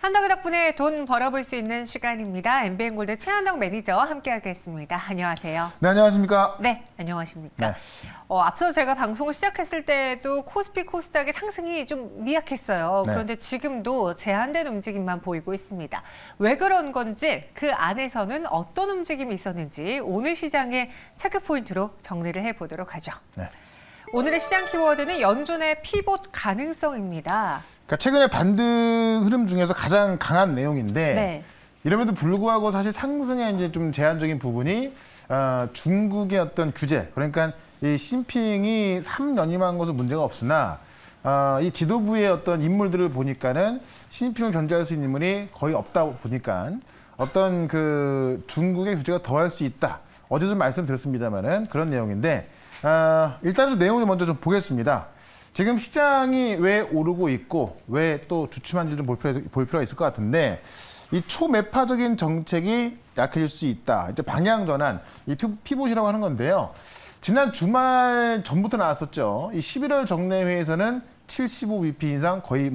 한덕의 덕분에 돈 벌어볼 수 있는 시간입니다. MBN골드 최한덕 매니저와 함께하겠습니다. 안녕하세요. 네, 안녕하십니까? 네, 안녕하십니까? 네. 앞서 제가 방송을 시작했을 때도 코스피 코스닥의 상승이 좀 미약했어요. 네. 그런데 지금도 제한된 움직임만 보이고 있습니다. 왜 그런 건지, 그 안에서는 어떤 움직임이 있었는지 오늘 시장의 체크 포인트로 정리를 해보도록 하죠. 네. 오늘의 시장 키워드는 연준의 피봇 가능성입니다. 그러니까 최근에 반등 흐름 중에서 가장 강한 내용인데 네. 이럼에도 불구하고 사실 상승에 이제 좀 제한적인 부분이 중국의 어떤 규제, 그러니까 이 시진핑이 3연임한 것은 문제가 없으나 이 지도부의 어떤 인물들을 보니까는 시진핑을 견제할 수 있는 인물이 거의 없다 보니까 어떤 그 중국의 규제가 더할 수 있다. 어제 좀 말씀드렸습니다만은 그런 내용인데 일단 내용을 먼저 좀 보겠습니다. 지금 시장이 왜 오르고 있고 왜 또 주춤한지 좀 볼 필요가 있을 것 같은데 이 초매파적인 정책이 약해질 수 있다. 이제 방향 전환, 이 피봇이라고 하는 건데요. 지난 주말 전부터 나왔었죠. 이 11월 정례회에서는 75bp 인상 거의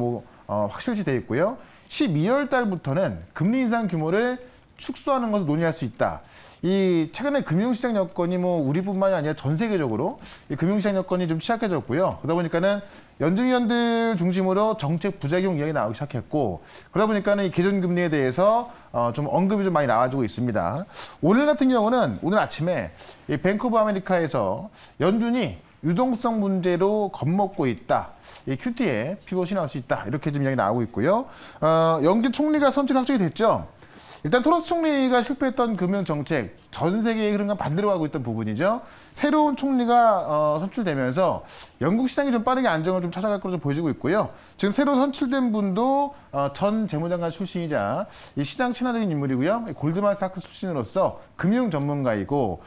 확실시 돼 있고요. 12월 달부터는 금리 인상 규모를 축소하는 것을 논의할 수 있다. 이 최근에 금융시장 여건이 우리뿐만이 아니라 전 세계적으로 이 금융시장 여건이 좀 취약해졌고요. 그러다 보니까는 연준위원들 중심으로 정책 부작용 이야기 나오기 시작했고, 그러다 보니까는 이 기준금리에 대해서 좀 언급이 좀 많이 나와주고 있습니다. 오늘 같은 경우는 오늘 아침에 이 뱅크 오브 아메리카에서 연준이 유동성 문제로 겁먹고 있다. 이 QT에 피봇이 나올 수 있다. 이렇게 좀 이야기 나오고 있고요. 연준 총리가 선출 확정이 됐죠. 일단 토러스 총리가 실패했던 금융정책, 전 세계의 흐름과 반대로 가고 있던 부분이죠. 새로운 총리가 선출되면서 영국 시장이 좀 빠르게 안정을 좀 찾아갈 것으로 보여지고 있고요. 지금 새로 선출된 분도 전 재무장관 출신이자 이 시장 친화적인 인물이고요. 골드만삭스 출신으로서 금융 전문가이고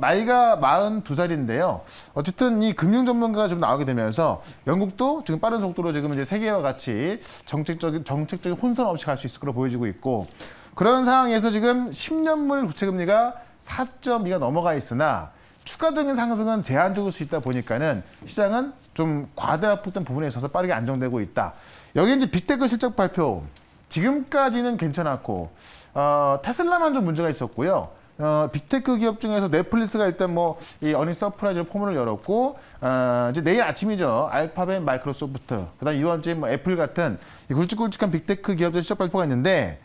나이가 42살인데요. 어쨌든 이 금융 전문가가 좀 나오게 되면서 영국도 지금 빠른 속도로 지금 이제 세계와 같이 정책적인 혼선 없이 갈 수 있을 거로 보여지고 있고, 그런 상황에서 지금 10년물 부채금리가 4.2가 넘어가 있으나 추가적인 상승은 제한적일 수 있다 보니까는 시장은 좀 과대폭된 부분에 있어서 빠르게 안정되고 있다. 여기 이제 빅테크 실적 발표 지금까지는 괜찮았고 테슬라만 좀 문제가 있었고요. 빅테크 기업 중에서 넷플릭스가 일단 이 어닝 서프라이즈 포문을 열었고 이제 내일 아침이죠. 알파벳, 마이크로소프트, 그다음 이번 주에 애플 같은 이 굵직굵직한 빅테크 기업들 실적 발표가 있는데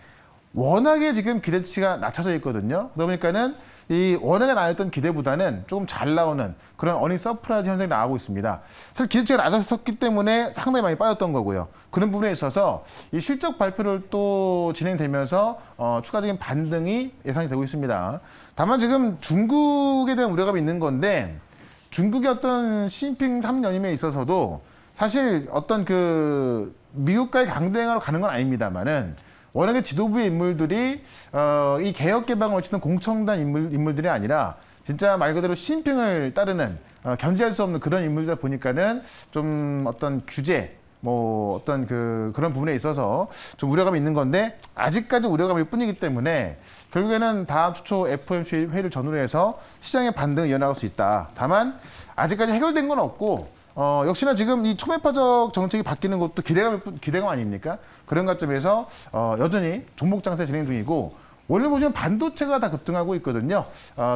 워낙에 지금 기대치가 낮춰져 있거든요. 그러다 보니까는 이 워낙에 나왔던 기대보다는 조금 잘 나오는 그런 어닝 서프라이즈 현상이 나오고 있습니다. 사실 기대치가 낮았었기 때문에 상당히 많이 빠졌던 거고요. 그런 부분에 있어서 이 실적 발표를 또 진행되면서 추가적인 반등이 예상이 되고 있습니다. 다만 지금 중국에 대한 우려감이 있는 건데 중국의 어떤 시진핑 3연임에 있어서도 사실 어떤 그 미국과의 강대강으로 가는 건 아닙니다만은 워낙에 지도부의 인물들이 이 개혁 개방을 외치는 공청단 인물들이 아니라 진짜 말 그대로 시진핑을 따르는 견제할 수 없는 그런 인물이다 보니까는 좀 어떤 규제 어떤 그런 부분에 있어서 좀 우려감이 있는 건데 아직까지 우려감일 뿐이기 때문에 결국에는 다음 주 초 FOMC 회의를 전후로 해서 시장의 반등을 이어나갈 수 있다. 다만 아직까지 해결된 건 없고 역시나 지금 이 초매파적 정책이 바뀌는 것도 기대감 아닙니까? 그런 관점에서 여전히 종목 장세 진행 중이고 오늘 보시면 반도체가 다 급등하고 있거든요.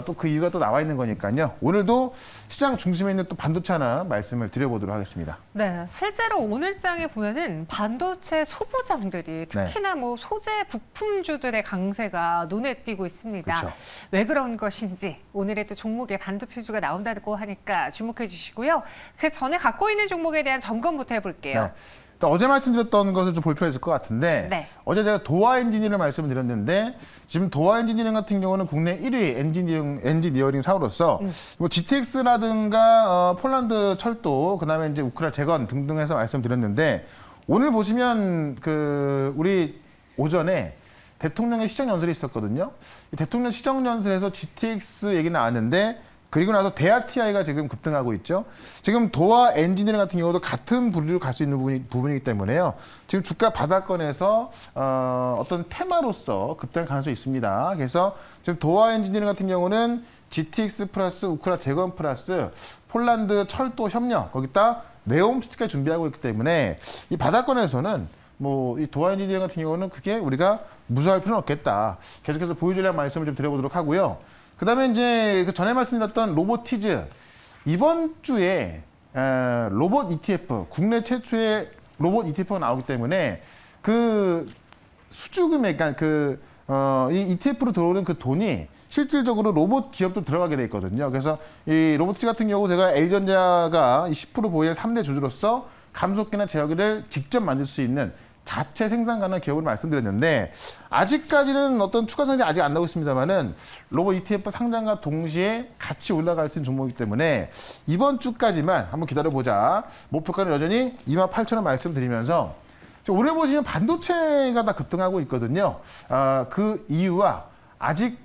또 그 이유가 또 나와 있는 거니까요. 오늘도 시장 중심에 있는 또 반도체 하나 말씀을 드려보도록 하겠습니다. 네, 실제로 오늘 장에 보면은 반도체 소부장들이 특히나 소재 부품주들의 강세가 눈에 띄고 있습니다. 그렇죠. 왜 그런 것인지 오늘의 또 종목에 반도체주가 나온다고 하니까 주목해 주시고요. 그 전에 갖고 있는 종목에 대한 점검부터 해볼게요. 네. 어제 말씀드렸던 것을 좀 볼 필요가 있을 것 같은데 네. 어제 제가 도화 엔지니어링을 말씀을 드렸는데 지금 도화 엔지니어링 같은 경우는 국내 1위 엔지니어링 사업으로서 GTX라든가 폴란드 철도, 그다음에 이제 우크라 재건 등등 해서 말씀드렸는데 오늘 보시면 우리 오전에 대통령의 시정 연설이 있었거든요. 대통령 시정 연설에서 GTX 얘기 나왔는데 그리고 나서 대하TI가 지금 급등하고 있죠. 지금 도화 엔지니어링 같은 경우도 같은 부류로 갈 수 있는 부분이기 때문에요. 지금 주가 바닥권에서 어떤 테마로서 급등할 가능성이 있습니다. 그래서 지금 도화 엔지니어링 같은 경우는 GTX 플러스 우크라 재건 플러스 폴란드 철도 협력, 거기다 네옴시티까지 준비하고 있기 때문에 이 바닥권에서는 뭐 이 도화인지디언 같은 경우는 그게 우리가 무서워할 필요는 없겠다. 계속해서 보여주려는 말씀을 좀 드려보도록 하고요. 그다음에 이제 그 전에 말씀드렸던 로보티즈 이번 주에 로봇 ETF 국내 최초의 로봇 ETF가 나오기 때문에 그 수주 금액, 그러니까 이 ETF로 들어오는 그 돈이 실질적으로 로봇 기업도 들어가게 돼 있거든요. 그래서 이 로보티즈 같은 경우 제가 LG전자가 이 10% 보유의 3대 주주로서 감속기나 제어기를 직접 만들 수 있는 자체 생산 가능한 기업을 말씀드렸는데 아직까지는 어떤 추가 상장이 아직 안 나오고 있습니다만은 로봇 ETF 상장과 동시에 같이 올라갈 수 있는 종목이기 때문에 이번 주까지만 한번 기다려보자. 목표가는 여전히 28,000원 말씀드리면서 오늘 보시면 반도체가 다 급등하고 있거든요. 그 이유와 아직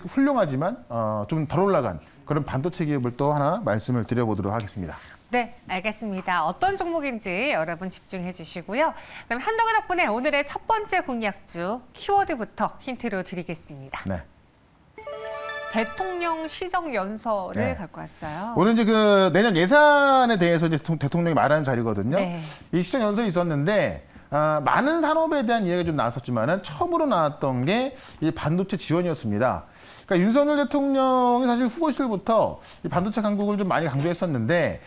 훌륭하지만 좀 덜 올라간 그런 반도체 기업을 또 하나 말씀을 드려보도록 하겠습니다. 네, 알겠습니다. 어떤 종목인지 여러분 집중해 주시고요. 그럼 한덕의 덕분에 오늘의 첫 번째 공략주 키워드부터 힌트로 드리겠습니다. 네. 대통령 시정 연설을 네. 갖고 왔어요. 오늘 이제 그 내년 예산에 대해서 이제 대통령이 말하는 자리거든요. 네. 이 시정 연설이 있었는데 많은 산업에 대한 이야기가 좀 나왔었지만은 처음으로 나왔던 게 이 반도체 지원이었습니다. 그러니까 윤석열 대통령이 사실 후보 시절부터 이 반도체 강국을 좀 많이 강조했었는데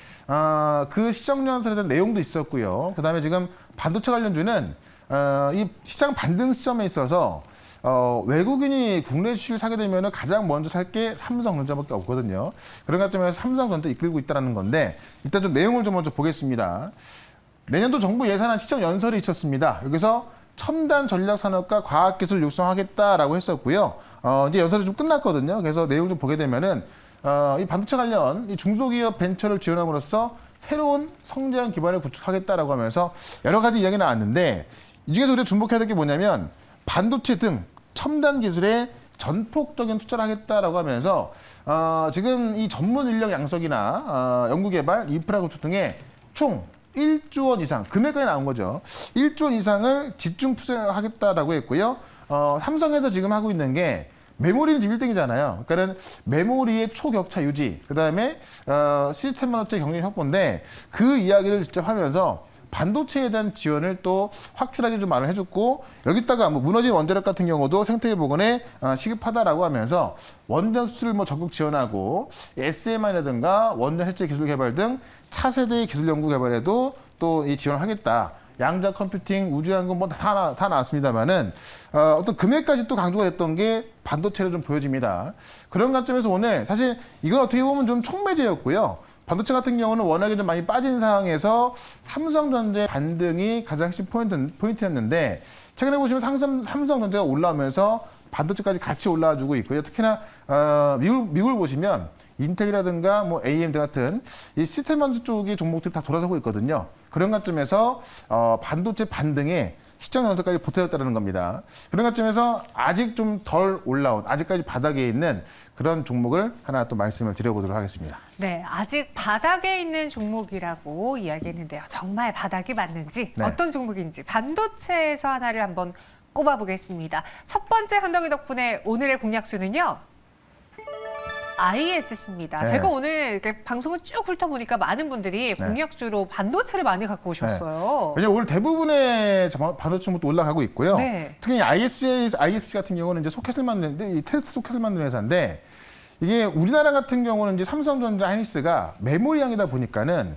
그 시정 연설에 대한 내용도 있었고요. 그다음에 지금 반도체 관련주는 이 시장 반등 시점에 있어서 외국인이 국내 주식을 사게 되면 가장 먼저 살 게 삼성전자밖에 없거든요. 그런 관점에서 삼성전자 이끌고 있다는 건데 일단 좀 내용을 좀 먼저 보겠습니다. 내년도 정부 예산안 시정 연설이 있었습니다. 여기서 첨단 전략 산업과 과학기술을 육성하겠다라고 했었고요. 이제 연설이 좀 끝났거든요. 그래서 내용 좀 보게 되면은 이 반도체 관련 이 중소기업 벤처를 지원함으로써 새로운 성장 기반을 구축하겠다라고 하면서 여러 가지 이야기 나왔는데 이 중에서 우리가 주목해야 될 게 뭐냐면 반도체 등 첨단 기술에 전폭적인 투자를 하겠다라고 하면서 지금 이 전문 인력 양성이나 연구개발, 인프라 구축 등에 총 1조 원 이상, 금액까지 나온 거죠. 1조 원 이상을 집중 투자하겠다라고 했고요. 삼성에서 지금 하고 있는 게 메모리는 지금 1등이잖아요. 그러니까는 메모리의 초격차 유지, 그다음에 시스템 반도체 경쟁 확보인데 그 이야기를 직접 하면서 반도체에 대한 지원을 또 확실하게 좀 말을 해줬고 여기다가 뭐 무너진 원자력 같은 경우도 생태계 복원에 시급하다라고 하면서 원전 수출을 뭐 적극 지원하고 SMI라든가 원전 해체 기술 개발 등 차세대 기술 연구 개발에도 또 이 지원을 하겠다. 양자 컴퓨팅, 우주항공 뭐 다 나왔습니다만은 어떤 금액까지 또 강조가 됐던 게 반도체로 좀 보여집니다. 그런 관점에서 오늘 사실 이건 어떻게 보면 좀 촉매제였고요. 반도체 같은 경우는 워낙에 좀 많이 빠진 상황에서 삼성전자의 반등이 가장 핵심 포인트였는데 최근에 보시면 삼성전자가 올라오면서 반도체까지 같이 올라와주고 있고요. 특히나 미국을 보시면 인텔이라든가 뭐 AMD 같은 이 시스템 반도체 쪽의 종목들이 다 돌아서고 있거든요. 그런 관점에서 반도체 반등에 시장 연설까지 보태졌다는 겁니다. 그런 관점에서 아직 좀 덜 올라온, 아직까지 바닥에 있는 그런 종목을 하나 또 말씀을 드려보도록 하겠습니다. 네, 아직 바닥에 있는 종목이라고 이야기했는데요. 정말 바닥이 맞는지, 네. 어떤 종목인지 반도체에서 하나를 한번 꼽아보겠습니다. 첫 번째 한덕이 덕분에 오늘의 공략수는요. ISC입니다. 네. 제가 오늘 이렇게 방송을 쭉 훑어보니까 많은 분들이 공략주로 반도체를 많이 갖고 오셨어요. 왜냐면 오늘 대부분의 반도체 종목도 올라가고 있고요. 네. 특히 ISC 같은 경우는 이제 소켓을 만드는데 이 테스트 소켓을 만드는 회사인데 이게 우리나라 같은 경우는 이제 삼성전자, 하이닉스가 메모리 양이다 보니까는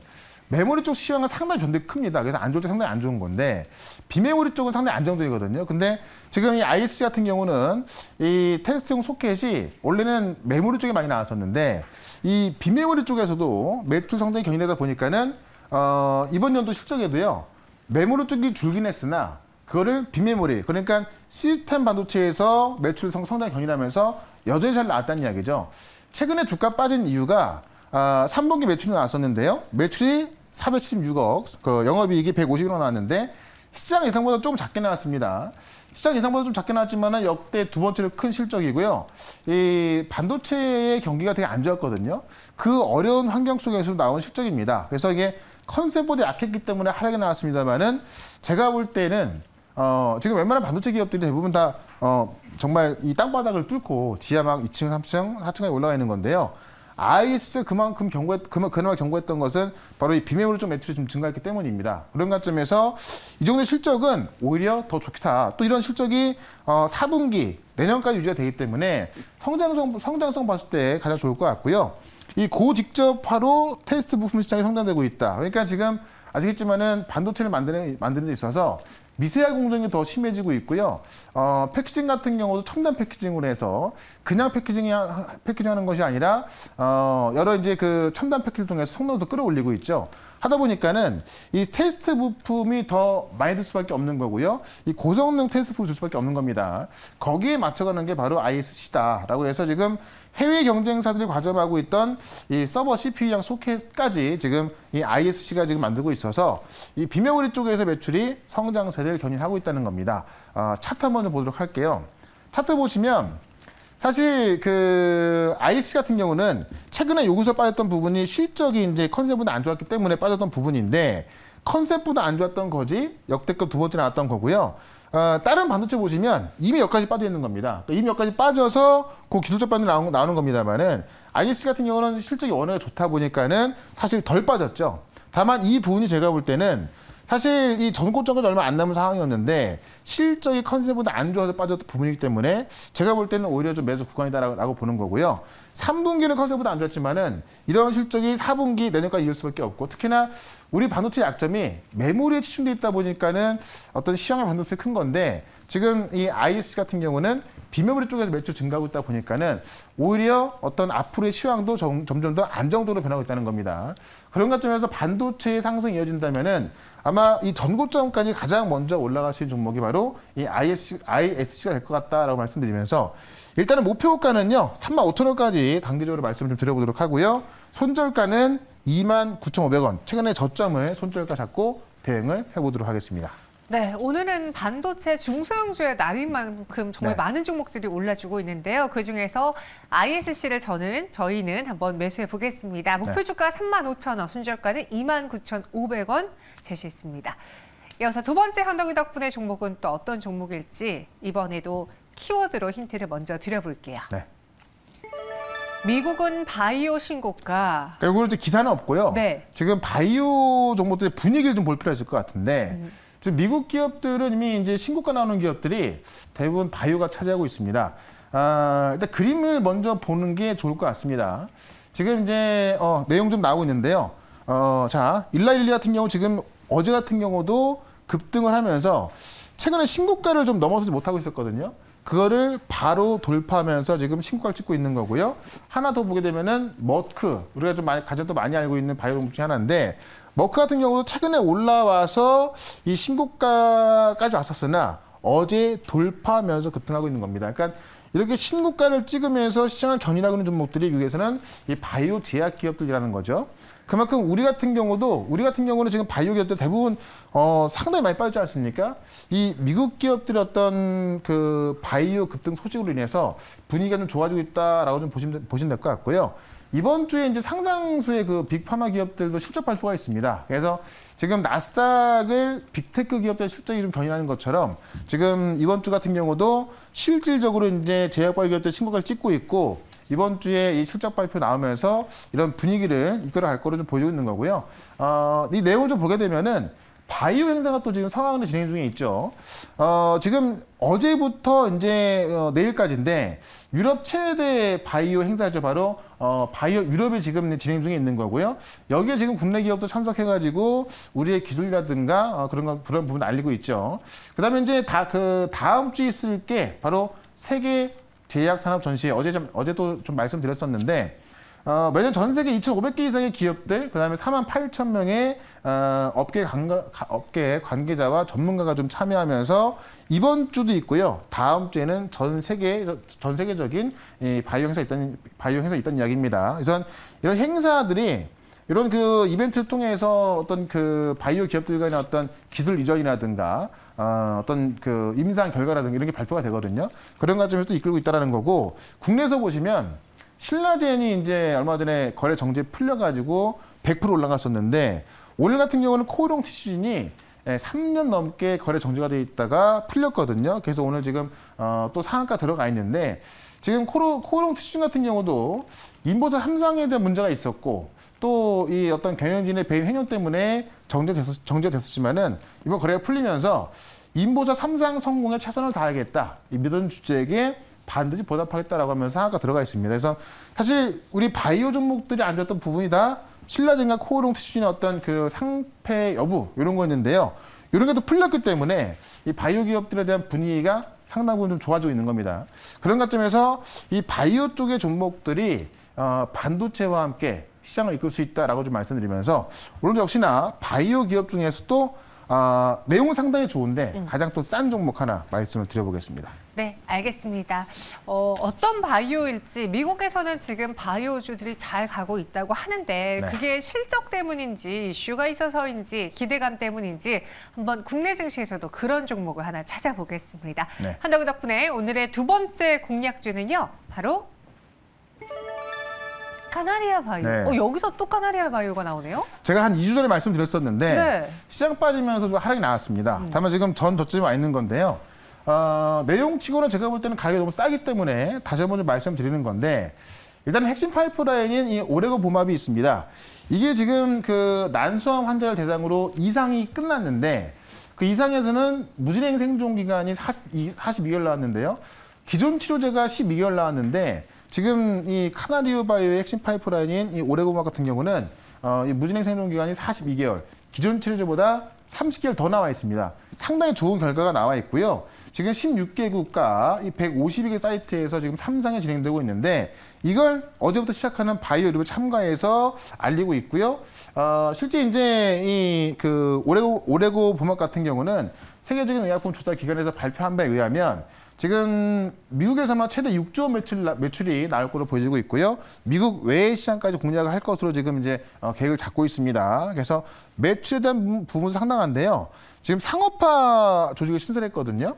메모리 쪽 시황은 상당히 변동이 큽니다. 그래서 안 좋을 때 상당히 안 좋은 건데 비메모리 쪽은 상당히 안정적이거든요. 근데 지금 이 ISC 같은 경우는 이 테스트용 소켓이 원래는 메모리 쪽에 많이 나왔었는데 이 비메모리 쪽에서도 매출 상당히 견인되다 보니까는 이번 연도 실적에도요. 메모리 쪽이 줄긴 했으나 그거를 비메모리, 그러니까 시스템 반도체에서 매출 성장이 견인하면서 여전히 잘 나왔다는 이야기죠. 최근에 주가 빠진 이유가 3분기 매출이 나왔었는데요. 매출이 476억, 그 영업이익이 150억 나왔는데 시장 예상보다 조금 작게 나왔습니다. 시장 예상보다 좀 작게 나왔지만 역대 두 번째로 큰 실적이고요. 이 반도체의 경기가 되게 안 좋았거든요. 그 어려운 환경 속에서 나온 실적입니다. 그래서 이게 컨셉보다 약했기 때문에 하락이 나왔습니다만은 제가 볼 때는 지금 웬만한 반도체 기업들이 대부분 다 정말 이 땅바닥을 뚫고 지하 막 2층, 3층, 4층까지 올라가 있는 건데요. IS가 그만큼 그나마 경고했던 것은 바로 이 비메모리 쪽 매출이 좀 증가했기 때문입니다. 그런 관점에서 이 정도의 실적은 오히려 더 좋다. 또 이런 실적이 4분기 내년까지 유지가 되기 때문에 성장성 봤을 때 가장 좋을 것 같고요. 이 고직접화로 테스트 부품 시장이 성장되고 있다. 그러니까 지금 아시겠지만은 반도체를 만드는 데 있어서 미세화 공정이 더 심해지고 있고요. 패키징 같은 경우도 첨단 패키징으로 해서 그냥 패키징하는 것이 아니라 여러 이제 그 첨단 패키징을 통해서 성능을 더 끌어올리고 있죠. 하다 보니까는 이 테스트 부품이 더 많이 들 수밖에 없는 거고요. 이 고성능 테스트 부품을 줄 수밖에 없는 겁니다. 거기에 맞춰가는 게 바로 ISC다라고 해서 지금 해외 경쟁사들이 과점하고 있던 이 서버 CPU랑 소켓까지 지금 이 ISC가 지금 만들고 있어서 이 비메모리 쪽에서 매출이 성장세를 견인하고 있다는 겁니다. 차트 한번 보도록 할게요. 차트 보시면 사실 그 ISC 같은 경우는 최근에 요구서 빠졌던 부분이 실적이 이제 컨셉보다 안 좋았기 때문에 빠졌던 부분인데 컨셉보다 안 좋았던 거지 역대급 두 번째 나왔던 거고요. 다른 반도체 보시면 이미 여기까지 빠져 있는 겁니다. 이미 여기까지 빠져서 그 기술적 반응이 나오는 겁니다만은 ISC 같은 경우는 실적이 워낙 좋다 보니까는 사실 덜 빠졌죠. 다만 이 부분이 제가 볼 때는 사실 이 전고점까지 얼마 안 남은 상황이었는데 실적이 컨셉보다 안 좋아서 빠졌던 부분이기 때문에 제가 볼 때는 오히려 좀 매수 구간이다라고 보는 거고요. 3분기는 컨셉보다 안 좋았지만은 이런 실적이 4분기 내년까지 이을 수밖에 없고 특히나 우리 반도체 약점이 메모리에 치중돼 있다 보니까는 어떤 시장의 반도체 큰 건데 지금 이 ISC 같은 경우는 비메모리 쪽에서 매출 증가하고 있다 보니까는 오히려 어떤 앞으로의 시황도 점점 더 안정적으로 변하고 있다는 겁니다. 그런 관점에서 반도체의 상승이 이어진다면은 아마 이 전고점까지 가장 먼저 올라갈 수 있는 종목이 바로 이 ISC가 될 것 같다라고 말씀드리면서 일단은 목표가는요 35,000원까지 단기적으로 말씀을 좀 드려보도록 하고요. 손절가는 29,500원. 최근에 저점을 손절가 잡고 대응을 해보도록 하겠습니다. 네, 오늘은 반도체 중소형주의 날인 만큼 정말 많은 종목들이 올라주고 있는데요. 그중에서 ISC를 저희는 한번 매수해 보겠습니다. 목표 주가 35,000원, 손절가는 29,500원 제시했습니다. 이어서 두 번째 한덩이 덕분에 종목은 또 어떤 종목일지 이번에도 키워드로 힌트를 먼저 드려볼게요. 네. 미국은 바이오 신고가. 결국은 이제 기사는 없고요. 네. 지금 바이오 종목들의 분위기를 좀 볼 필요가 있을 것 같은데 지금 미국 기업들은 이미 이제 신고가 나오는 기업들이 대부분 바이오가 차지하고 있습니다. 일단 그림을 먼저 보는 게 좋을 것 같습니다. 지금 이제 내용 좀 나오고 있는데요. 자, 일라일리 같은 경우 지금 어제 같은 경우도 급등을 하면서 최근에 신고가를 좀 넘어서지 못하고 있었거든요. 그거를 바로 돌파하면서 지금 신고가를 찍고 있는 거고요. 하나 더 보게 되면은 머크, 우리가 좀 가장 많이 알고 있는 바이오 종목 중에 하나인데 머크 같은 경우도 최근에 올라와서 이 신고가까지 왔었으나 어제 돌파하면서 급등하고 있는 겁니다. 그러니까 이렇게 신고가를 찍으면서 시장을 견인하고 있는 종목들이 미국에서는 이 바이오 제약 기업들이라는 거죠. 그만큼 우리 같은 경우는 지금 바이오 기업들 대부분 상당히 많이 빠지지 않습니까? 이 미국 기업들의 어떤 그 바이오 급등 소식으로 인해서 분위기가 좀 좋아지고 있다라고 좀 보시면 될 것 같고요. 이번 주에 이제 상당수의 그 빅파마 기업들도 실적 발표가 있습니다. 그래서 지금 나스닥을 빅테크 기업들 실적이 좀 견인하는 것처럼 지금 이번 주 같은 경우도 실질적으로 이제 제약바이오 기업들 신고가를 찍고 있고 이번 주에 이 실적 발표 나오면서 이런 분위기를 이끌어갈 거로 좀 보이고 있는 거고요. 이 내용을 좀 보게 되면은 바이오 행사가 또 지금 상황으로 진행 중에 있죠. 지금 어제부터 이제 내일까지인데 유럽 최대 바이오 행사죠. 바로 바이오 유럽이 지금 진행 중에 있는 거고요. 여기에 지금 국내 기업도 참석해가지고 우리의 기술이라든가 그런 부분 알리고 있죠. 그다음에 이제 다음 주에 있을 게 바로 세계 제약 산업 전시회 어제도 좀 말씀드렸었는데 매년 전 세계 2,500개 이상의 기업들, 그다음에 48,000명의 업계 관계자와 전문가가 좀 참여하면서 이번 주도 있고요. 다음 주에는 전 세계적인 이 바이오 행사 있다는 이야기입니다. 그래서 이런 행사들이 이런 그 이벤트를 통해서 어떤 그 바이오 기업들 간의 어떤 기술 이전이라든가 어떤 그 임상 결과라든가 이런 게 발표가 되거든요. 그런 관점에서 또 이끌고 있다는 거고 국내에서 보시면 신라젠이 이제 얼마 전에 거래 정지 풀려가지고 100% 올라갔었는데 오늘 같은 경우는 코오롱 티슈진이 3년 넘게 거래 정지가 돼 있다가 풀렸거든요. 그래서 오늘 지금 또 상한가 들어가 있는데 지금 코오롱 티슈 같은 경우도 인보자 3상에 대한 문제가 있었고 또 이 어떤 경영진의 배임 횡령 때문에 정지됐었지만은 이번 거래가 풀리면서 인보자 3상 성공에 최선을 다하겠다. 이 믿은 주주에게 반드시 보답하겠다라고 하면서 상한가 들어가 있습니다. 그래서 사실 우리 바이오 종목들이 안 좋았던 부분이 다 신라젠과 코오롱 티슈진의 어떤 그 상패 여부 이런 거였는데요. 이런 게 또 풀렸기 때문에 이 바이오 기업들에 대한 분위기가 상당 부분 좀 좋아지고 있는 겁니다. 그런 관점에서 이 바이오 쪽의 종목들이 반도체와 함께 시장을 이끌 수 있다라고 좀 말씀드리면서 오늘 역시나 바이오 기업 중에서도 내용은 상당히 좋은데 가장 또 싼 종목 하나 말씀을 드려보겠습니다. 네, 알겠습니다. 어떤 바이오일지 미국에서는 지금 바이오주들이 잘 가고 있다고 하는데 네. 그게 실적 때문인지 이슈가 있어서인지 기대감 때문인지 한번 국내 증시에서도 그런 종목을 하나 찾아보겠습니다. 네. 한덕기 덕분에 오늘의 두 번째 공략주는요. 바로 카나리아 바이오. 네. 여기서 또 카나리아 바이오가 나오네요. 제가 한 2주 전에 말씀드렸었는데 네. 시장 빠지면서 좀 하락이 나왔습니다. 다만 지금 전 저점에 와 있는 건데요. 내용치고는 제가 볼 때는 가격이 너무 싸기 때문에 다시 한번 좀 말씀드리는 건데 일단 핵심 파이프라인인 이 오레고 보맙이 있습니다. 이게 지금 그 난소암 환자를 대상으로 이상이 끝났는데 그 이상에서는 무진행 생존 기간이 42개월 나왔는데요. 기존 치료제가 12개월 나왔는데 지금 이 카나리오 바이오의 핵심 파이프라인인 이 오레고 보맙 같은 경우는 이 무진행 생존 기간이 42개월, 기존 치료제보다 30개월 더 나와 있습니다. 상당히 좋은 결과가 나와 있고요. 지금 16개 국가, 이 152개 사이트에서 지금 3상에 진행되고 있는데 이걸 어제부터 시작하는 바이오 리뷰 참가해서 알리고 있고요. 실제 이제 이 그 오레고 보맙 같은 경우는 세계적인 의약품 조사 기관에서 발표한 바에 의하면 지금 미국에서만 최대 6조 원 매출이 나올 것으로 보여지고 있고요. 미국 외의 시장까지 공략을 할 것으로 지금 이제 계획을 잡고 있습니다. 그래서 매출에 대한 부분은 상당한데요. 지금 상업화 조직을 신설했거든요.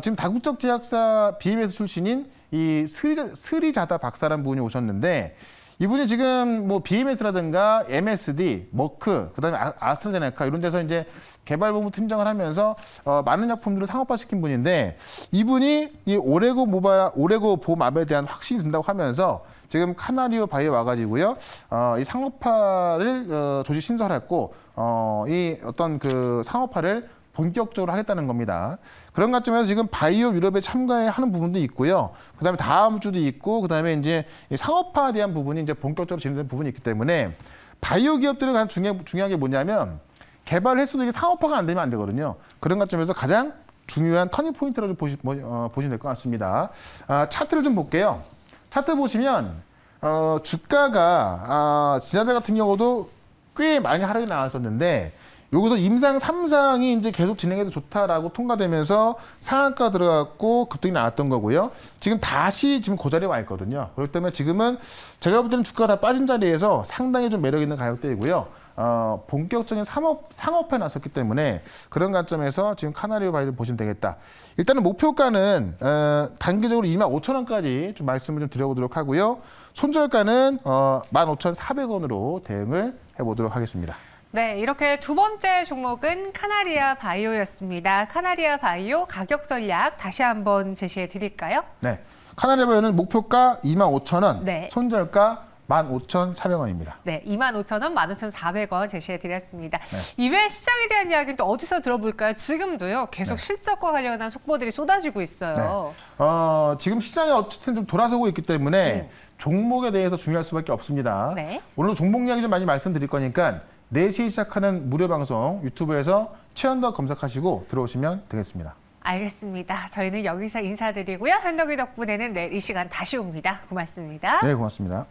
지금 다국적 제약사 BMS 출신인 이 스리자다 박사라는 분이 오셨는데 이분이 지금 뭐 BMS라든가 MSD, 머크, 그다음에 아스트라제네카 이런 데서 이제 개발본부 팀장을 하면서 많은 약품들을 상업화시킨 분인데 이분이 이 오레고 보맙에 대한 확신이 든다고 하면서 지금 카나리오 바이오 와가지고요, 이 상업화를 조직 신설했고 이 어떤 그 상업화를 본격적으로 하겠다는 겁니다. 그런 관점에서 지금 바이오 유럽에 참가하는 부분도 있고요. 그다음에 다음 주도 있고, 그다음에 이제 상업화에 대한 부분이 이제 본격적으로 진행된 부분이 있기 때문에 바이오 기업들은 가장 중요한 게 뭐냐면 개발 횟수도 이게 상업화가 안 되면 안 되거든요. 그런 관점에서 가장 중요한 터닝 포인트라고 보시면 될 것 같습니다. 차트를 좀 볼게요. 차트 보시면 주가가 지난달 같은 경우도 꽤 많이 하락이 나왔었는데 여기서 임상 3상이 이제 계속 진행해도 좋다라고 통과되면서 상한가 들어갔고 급등이 나왔던 거고요. 지금 다시 지금 그 자리에 와 있거든요. 그렇기 때문에 지금은 제가 볼 때는 주가가 다 빠진 자리에서 상당히 좀 매력 있는 가격대이고요. 본격적인 상업화에 나섰기 때문에 그런 관점에서 지금 카나리오 바이오를 보시면 되겠다. 일단은 목표가는 단기적으로 25,000원까지 좀 말씀을 좀 드려보도록 하고요. 손절가는 15,400원으로 대응을 해보도록 하겠습니다. 네, 이렇게 두 번째 종목은 카나리아 바이오였습니다. 카나리아 바이오 가격 전략 다시 한번 제시해 드릴까요? 네, 카나리아 바이오는 목표가 25,000원, 네. 손절가 15,400원입니다. 네, 25,000원, 15,400원 제시해 드렸습니다. 네. 이외 시장에 대한 이야기는 또 어디서 들어볼까요? 지금도요, 계속 네. 실적과 관련한 속보들이 쏟아지고 있어요. 네. 지금 시장이 어쨌든 좀 돌아서고 있기 때문에 종목에 대해서 중요할 수밖에 없습니다. 네. 오늘 종목 이야기 좀 많이 말씀드릴 거니까 4시에 시작하는 무료 방송 유튜브에서 최현덕 검색하시고 들어오시면 되겠습니다. 알겠습니다. 저희는 여기서 인사드리고요. 한덕기 덕분에는 내일 이 시간 다시 옵니다. 고맙습니다. 네, 고맙습니다.